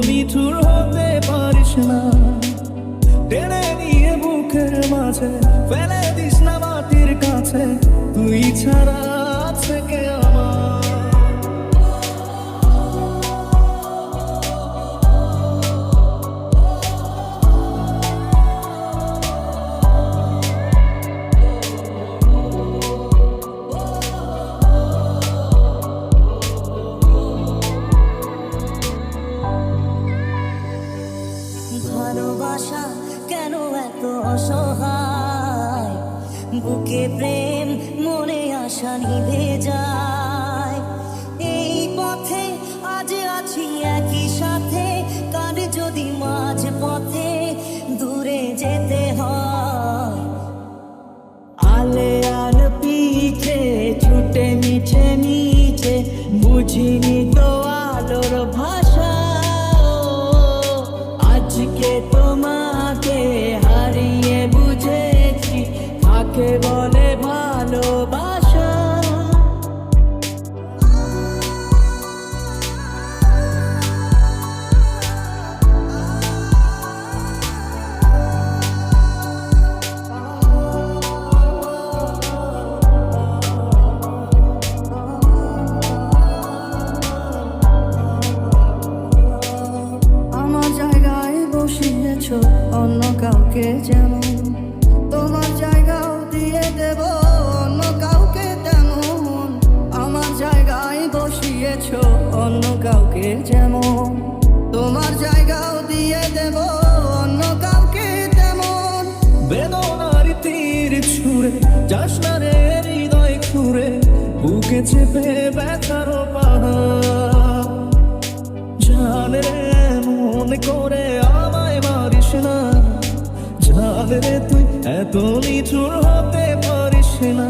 নিঠুর হতে পারিস না। টেনে নিয়ে বুকের মাঝে ফেলে দিস না মাটির কাছে, তুই ছাড়া আছে কে আমার। ভালোবাসা কেন এত অসহায়, বুকে প্রেম মনে আশা নিভে যায়। এই পথে আজ আছি একই সাথে, কার যদি মাঝ পথে দূরে যেতে হয়। আলে আল পিঠে ছুটে মিছে মিছে, বুঝিনি তো আলোর ভাষা। আজকে তোমাকে হারিয়ে বুঝেছি, কাকে বলে ভালোবাসা। আমার জায়গায় বসিয়েছো অন্য কাউকে, যেমন তোমার জায়গাও দিয়ে দেব অন্য কাউকে তেমন। আমার জায়গায় বসিয়েছো অন্য কাউকে, যেমন তোমার জায়গাও দিয়ে দেব অন্য কাউকে তেমন। বেদনার তীর ছুঁড়ে যাস না রে হৃদয় খুঁড়ে, বুকে চেপে ব্যথার পাহাড়। জান রে মন করে আমায় মারিস না, জান রে তুই এত নিঠুর হতে পারিস না।